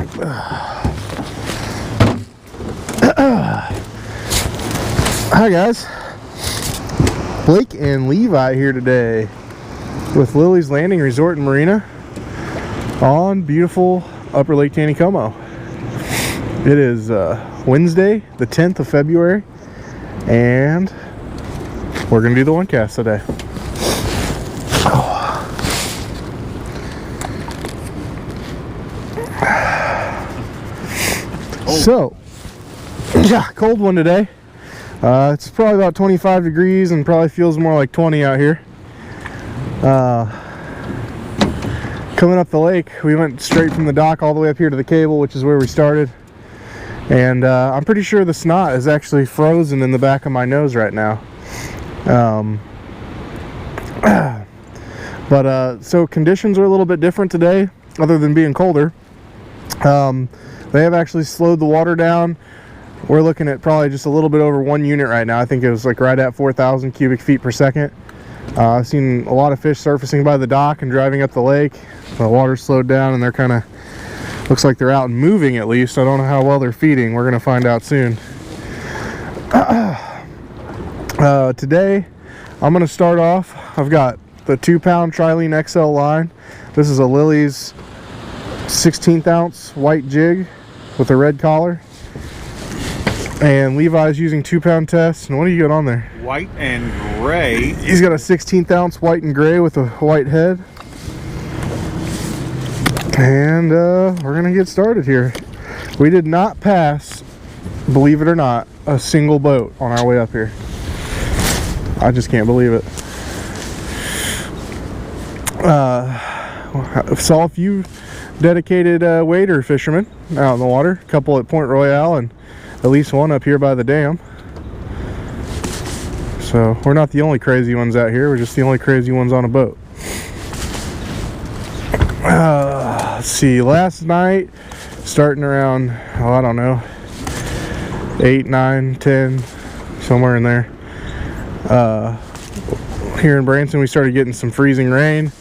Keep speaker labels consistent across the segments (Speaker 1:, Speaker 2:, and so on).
Speaker 1: Hi guys, Blake and Levi here today with Lilley's Landing Resort and Marina on beautiful Upper Lake Taneycomo. It is Wednesday, the 10th of February, and we're going to do the one cast today. So, yeah, cold one today. It's probably about 25 degrees and probably feels more like 20 out here. Coming up the lake, we went straight from the dock all the way up here to the cable, which is where we started. And I'm pretty sure the snot is actually frozen in the back of my nose right now. So conditions are a little bit different today, other than being colder. They have actually slowed the water down. We're looking at probably just a little bit over 1 unit right now. I think it was like right at 4,000 cubic feet per second. I've seen a lot of fish surfacing by the dock and driving up the lake. The water slowed down and they're kind of, looks like they're out and moving at least. I don't know how well they're feeding. We're going to find out soon. Today, I'm going to start off. I've got the 2-pound Trilene XL line. This is a Lilleys 16th ounce white jig with a red collar. And Levi's using 2-pound tests. And what do you got on there?
Speaker 2: White and gray.
Speaker 1: He's got a 16th ounce white and gray with a white head. And we're gonna get started here. We did not pass, believe it or not, a single boat on our way up here. I just can't believe it. Saw a few dedicated wader fishermen out in the water. A couple at Point Royale and at least one up here by the dam. So we're not the only crazy ones out here. We're just the only crazy ones on a boat. Let's see, last night, starting around, oh, I don't know, 8, 9, 10, somewhere in there. Here in Branson, we started getting some freezing rain,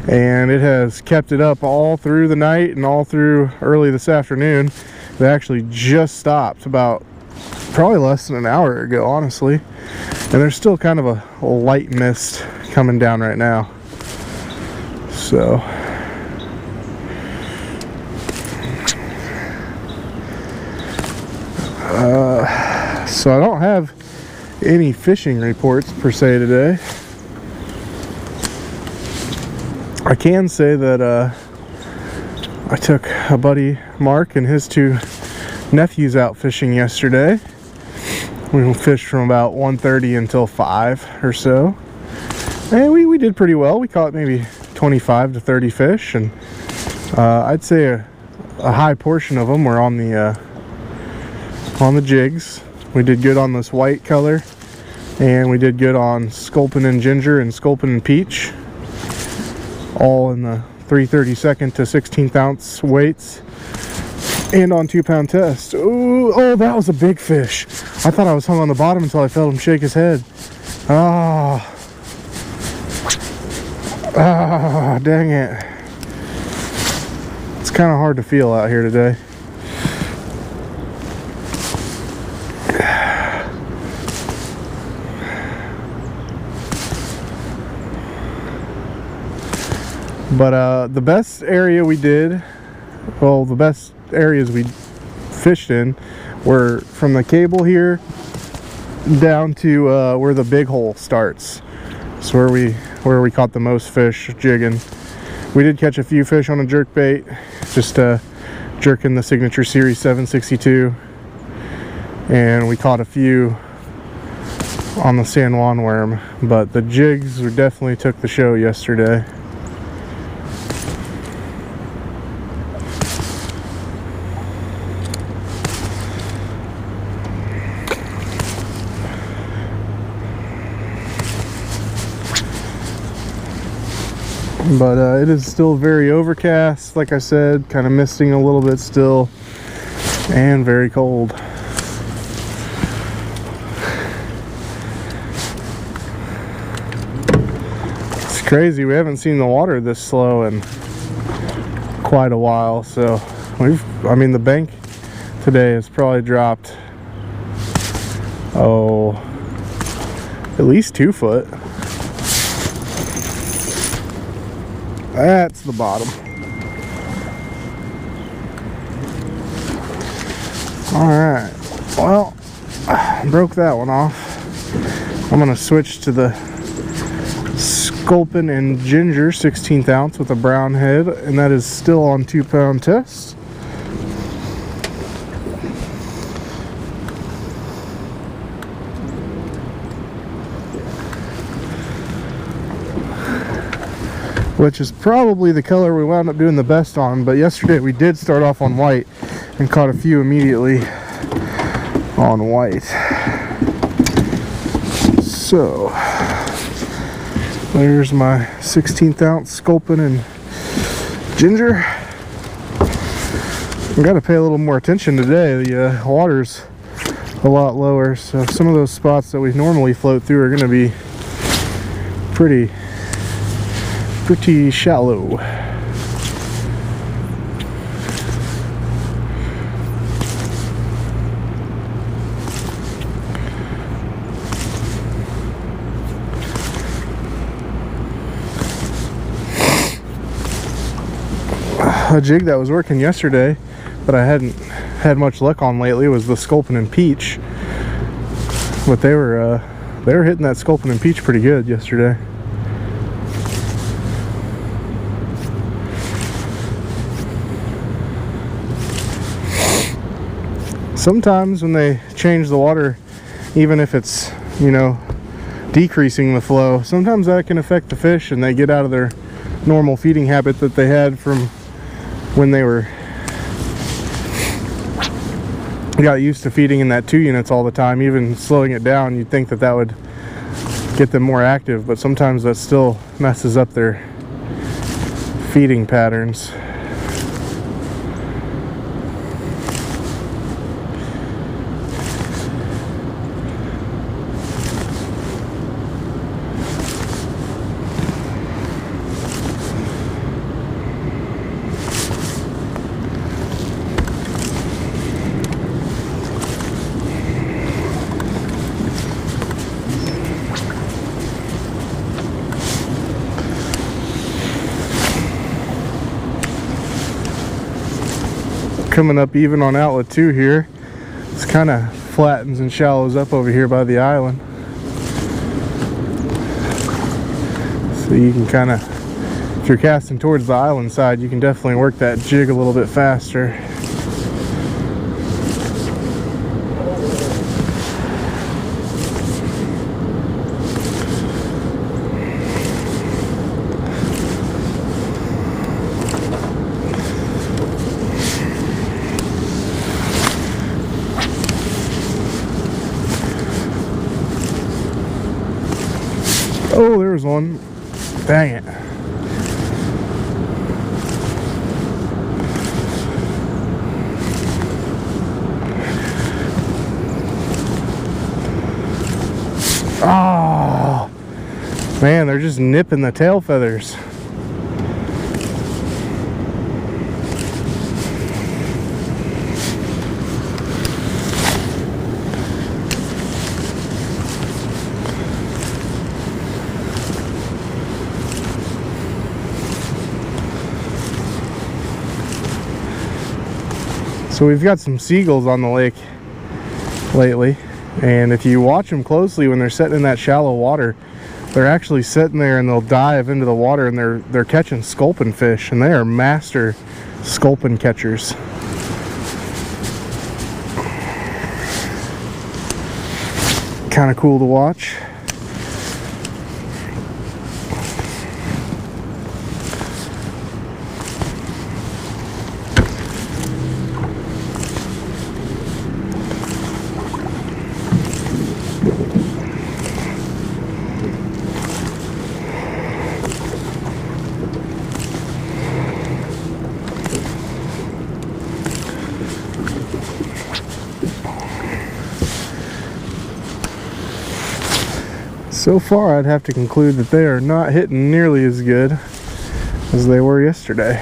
Speaker 1: and it has kept it up all through the night and all through early this afternoon. It actually just stopped about probably less than an hour ago, honestly. And there's still kind of a light mist coming down right now. So I don't have any fishing reports per se today. I can say that I took a buddy, Mark, and his 2 nephews out fishing yesterday. We fished from about 1:30 until 5 or so. And we did pretty well. We caught maybe 25 to 30 fish. And I'd say a high portion of them were on the jigs. We did good on this white color. And we did good on sculpin and ginger and sculpin and peach. All in the 3/32 to 16th ounce weights, and on 2-pound test. Ooh, oh, that was a big fish. I thought I was hung on the bottom until I felt him shake his head. Ah, dang it. It's kind of hard to feel out here today. But the best area we did, well, the best areas we fished in were from the cable here down to where the big hole starts. It's where we caught the most fish jigging. We did catch a few fish on a jerkbait, just jerking the Signature Series 762, and we caught a few on the San Juan worm. But the jigs definitely took the show yesterday. But it is still very overcast, like I said, kind of misting a little bit still, and very cold. It's crazy, we haven't seen the water this slow in quite a while, so I mean, the bank today has probably dropped, oh, at least 2 foot. That's the bottom. Alright, well, broke that one off. I'm going to switch to the Sculpin and Ginger 16th ounce with a brown head, and that is still on 2-pound test. Which is probably the color we wound up doing the best on, but yesterday we did start off on white and caught a few immediately on white. So there's my 16th ounce Sculpin and Ginger. I got to pay a little more attention today. The water's a lot lower, so some of those spots that we normally float through are going to be pretty shallow. A jig that was working yesterday, but I hadn't had much luck on lately, was the Sculpin and Peach. But they were hitting that Sculpin and Peach pretty good yesterday. Sometimes when they change the water, even if it's, you know, decreasing the flow, sometimes that can affect the fish and they get out of their normal feeding habit that they had from when they got used to feeding in that 2 units all the time. Even slowing it down, you'd think that that would get them more active, but sometimes that still messes up their feeding patterns. Coming up even on outlet 2 here. It's kind of flattens and shallows up over here by the island, so you can kind of, if you're casting towards the island side, you can definitely work that jig a little bit faster. Oh, there's one. Dang it. Oh, man, they're just nipping the tail feathers. So we've got some seagulls on the lake lately, and if you watch them closely when they're sitting in that shallow water, they're actually sitting there and they'll dive into the water and they're catching sculpin fish, and they are master sculpin catchers. Kind of cool to watch. So far, I'd have to conclude that they are not hitting nearly as good as they were yesterday.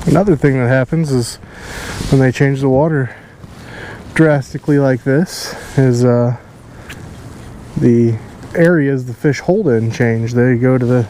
Speaker 1: Another thing that happens is when they change the water drastically like this is the areas the fish hold in change. They go to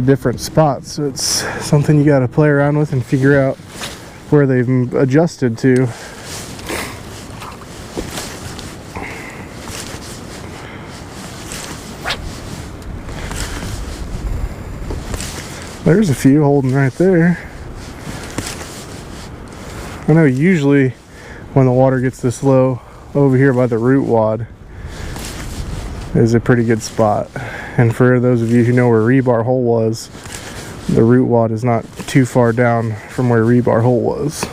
Speaker 1: different spots, so it's something you got to play around with and figure out where they've adjusted to. There's a few holding right there. I know usually when the water gets this low, over here by the root wad is a pretty good spot. And for those of you who know where rebar hole was, the root wad is not too far down from where rebar hole was.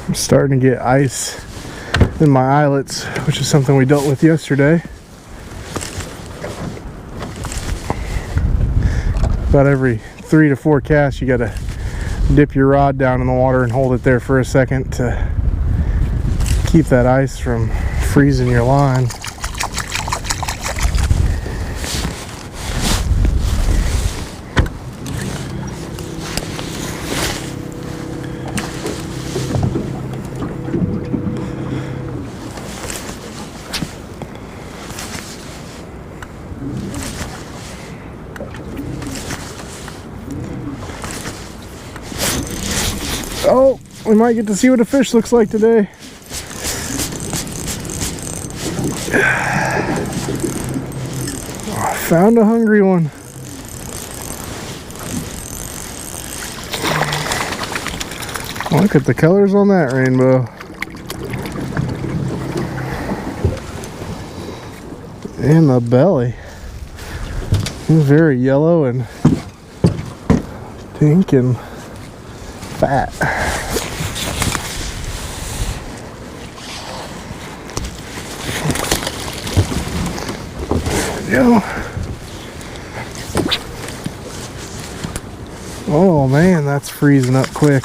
Speaker 1: I'm starting to get ice in my eyelets, which is something we dealt with yesterday. About every 3 to 4 casts, you gotta dip your rod down in the water and hold it there for a second to keep that ice from freezing your line. Oh, we might get to see what a fish looks like today. Oh, I found a hungry one. Look at the colors on that rainbow. In the belly. It's very yellow and pink and fat. There we go. Oh man, that's freezing up quick.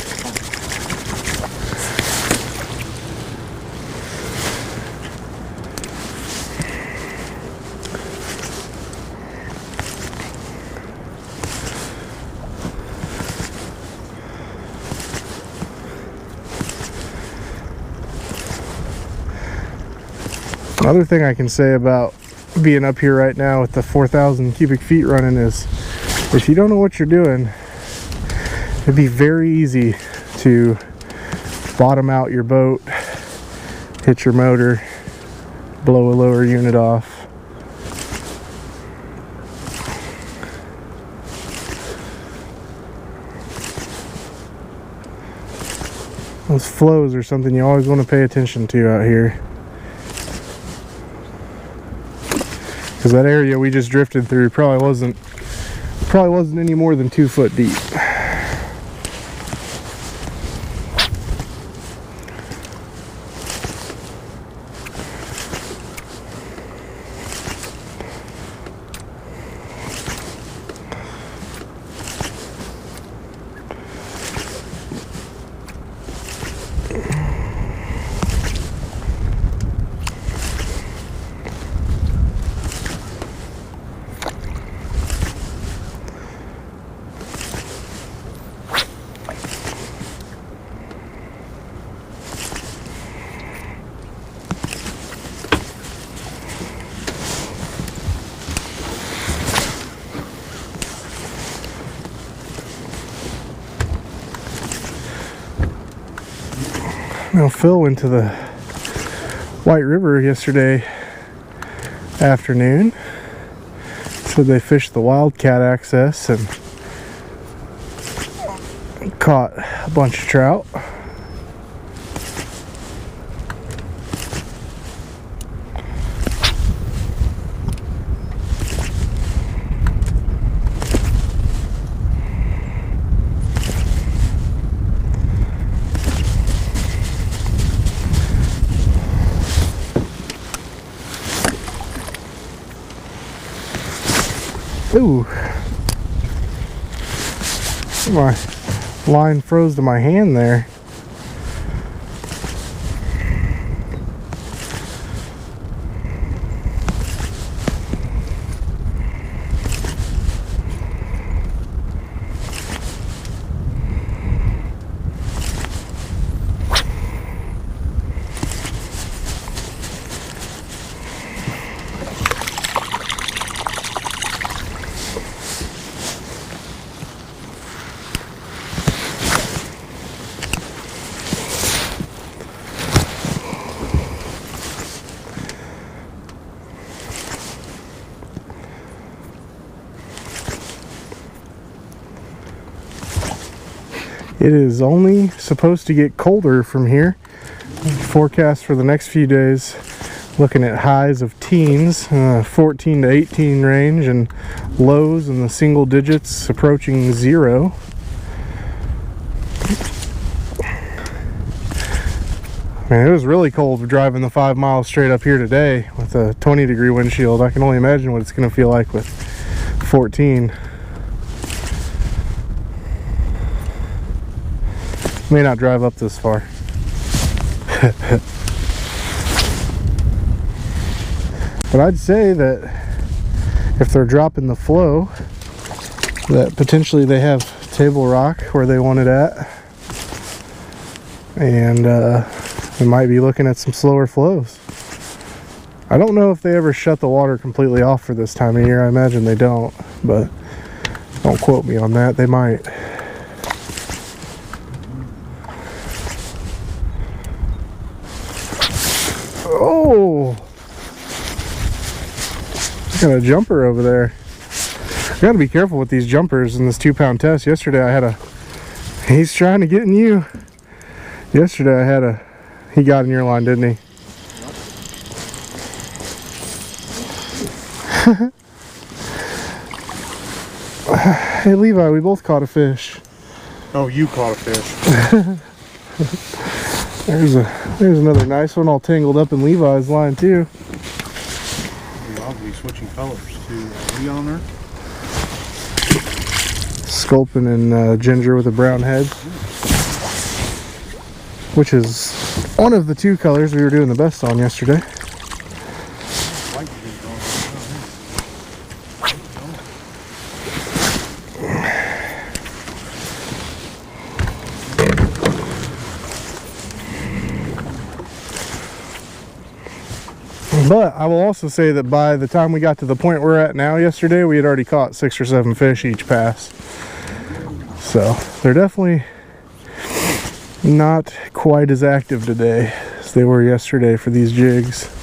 Speaker 1: Another thing I can say about being up here right now with the 4,000 cubic feet running is, if you don't know what you're doing, it'd be very easy to bottom out your boat, hit your motor, blow a lower unit off. Those flows are something you always want to pay attention to out here. Because that area we just drifted through probably wasn't any more than 2 foot deep. Now Phil went to the White River yesterday afternoon. So they fished the wildcat access and caught a bunch of trout. Ooh. My line froze to my hand there. It is only supposed to get colder from here. Forecast for the next few days, looking at highs of teens, 14 to 18 range, and lows in the single digits approaching 0. Man, it was really cold driving the 5 miles straight up here today with a 20-degree windshield. I can only imagine what it's going to feel like with 14. May not drive up this far. But I'd say that if they're dropping the flow, that potentially they have Table Rock where they want it at, and they might be looking at some slower flows. I don't know if they ever shut the water completely off for this time of year. I imagine they don't, but don't quote me on that. They might. Oh, got a jumper over there. Got to be careful with these jumpers in this 2-pound test. Yesterday I had he's trying to get in you. Yesterday I had he got in your line, didn't he? Hey Levi, we both caught a fish.
Speaker 2: Oh, you caught a fish.
Speaker 1: There's another nice one all tangled up in Levi's line too.
Speaker 2: I'll be switching colors to Lee on there.
Speaker 1: Sculpin and ginger with a brown head, which is one of the 2 colors we were doing the best on yesterday. But I will also say that by the time we got to the point we're at now yesterday, we had already caught 6 or 7 fish each pass. So they're definitely not quite as active today as they were yesterday for these jigs.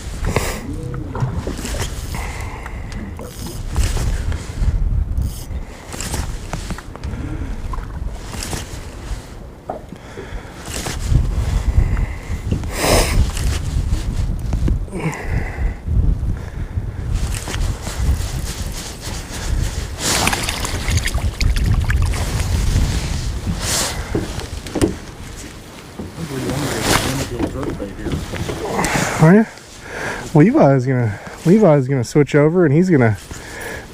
Speaker 1: Are you? Levi's gonna switch over and he's gonna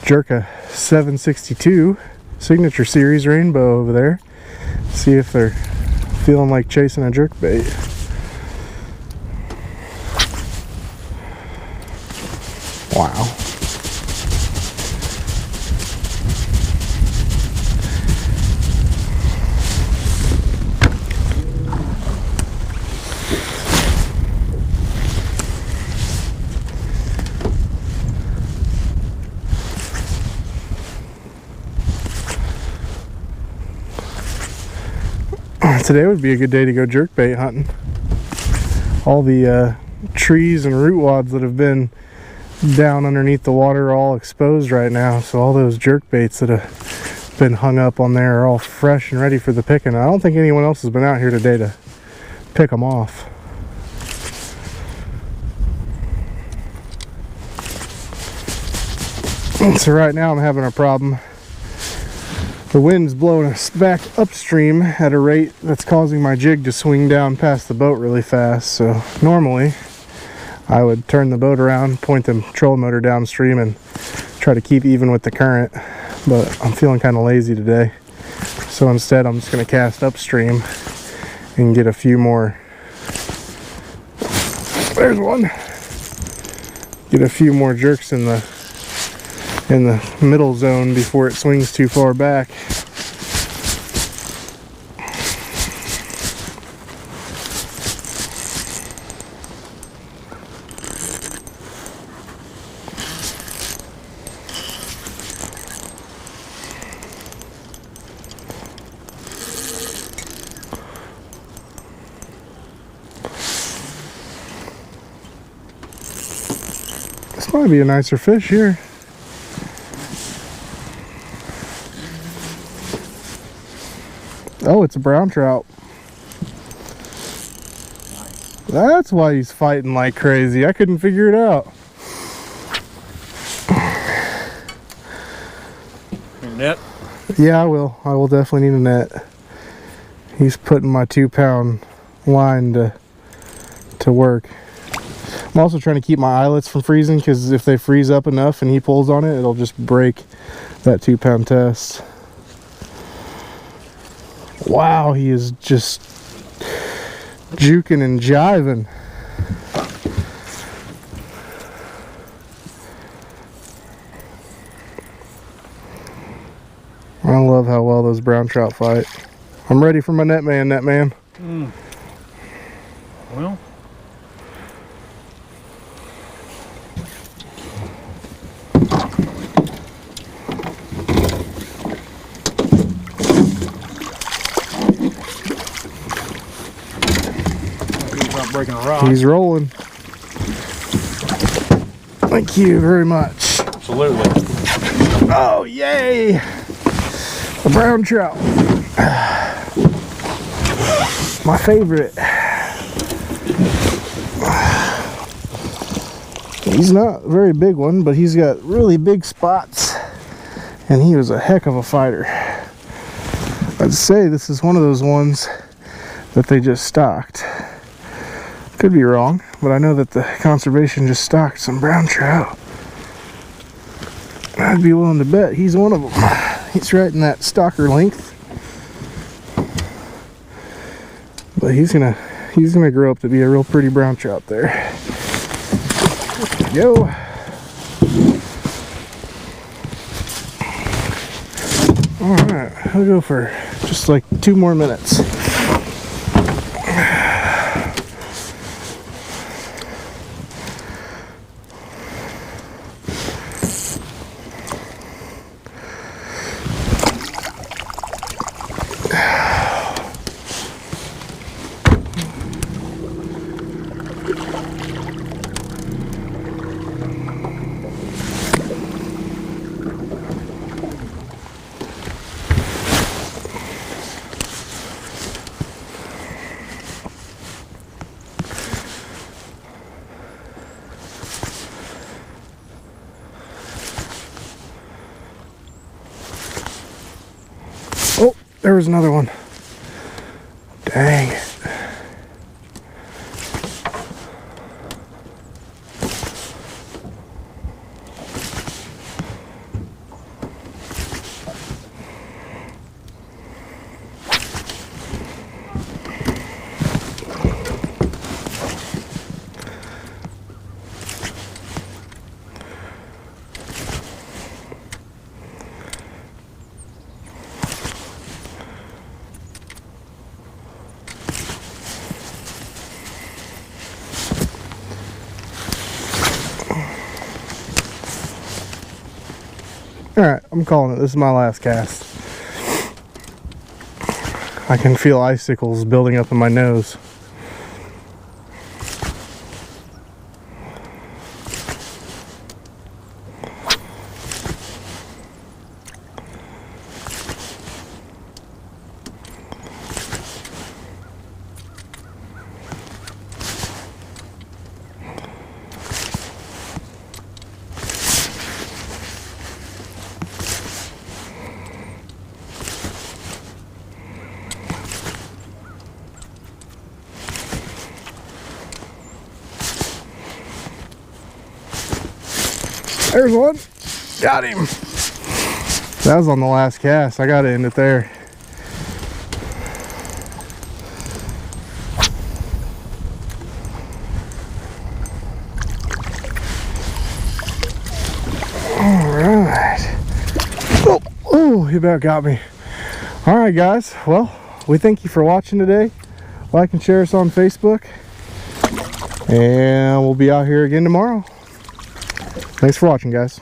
Speaker 1: jerk a 762 Signature Series Rainbow over there. See if they're feeling like chasing a jerkbait. Wow. Today would be a good day to go jerkbait hunting. All the trees and root wads that have been down underneath the water are all exposed right now, so all those jerkbaits that have been hung up on there are all fresh and ready for the picking. I don't think anyone else has been out here today to pick them off. So right now I'm having a problem. The wind's blowing us back upstream at a rate that's causing my jig to swing down past the boat really fast. So normally I would turn the boat around, point the trolling motor downstream, and try to keep even with the current, but I'm feeling kind of lazy today. So instead I'm just going to cast upstream and get a few more. There's one. Get a few more jerks in the middle zone before it swings too far back. This might be a nicer fish here. Oh, it's a brown trout. That's why he's fighting like crazy. I couldn't figure it out.
Speaker 2: Your net?
Speaker 1: Yeah, I will. I will definitely need a net. He's putting my 2-pound line to work. I'm also trying to keep my eyelets from freezing, because if they freeze up enough and he pulls on it, it'll just break that 2-pound test. Wow, he is just juking and jiving. I love how well those brown trout fight. I'm ready for my net man,
Speaker 2: Well, he's not breaking a rock.
Speaker 1: he's rolling. Thank you very much.
Speaker 2: Absolutely.
Speaker 1: Oh, yay! A brown trout. My favorite. He's not a very big one, but he's got really big spots, and he was a heck of a fighter. I'd say this is one of those ones that they just stocked. Could be wrong, but I know that the conservation just stocked some brown trout. I'd be willing to bet he's one of them. He's right in that stalker length, but he's gonna grow up to be a real pretty brown trout there. There we go. All right, I'll go for just like 2 more minutes. Oh, there was another one. Dang it. Alright, I'm calling it. This is my last cast. I can feel icicles building up in my nose. There's one. Got him. That was on the last cast. I gotta end it there. Alright. Oh, he about got me. Alright guys, well, we thank you for watching today. Like and share us on Facebook. And we'll be out here again tomorrow. Thanks for watching, guys.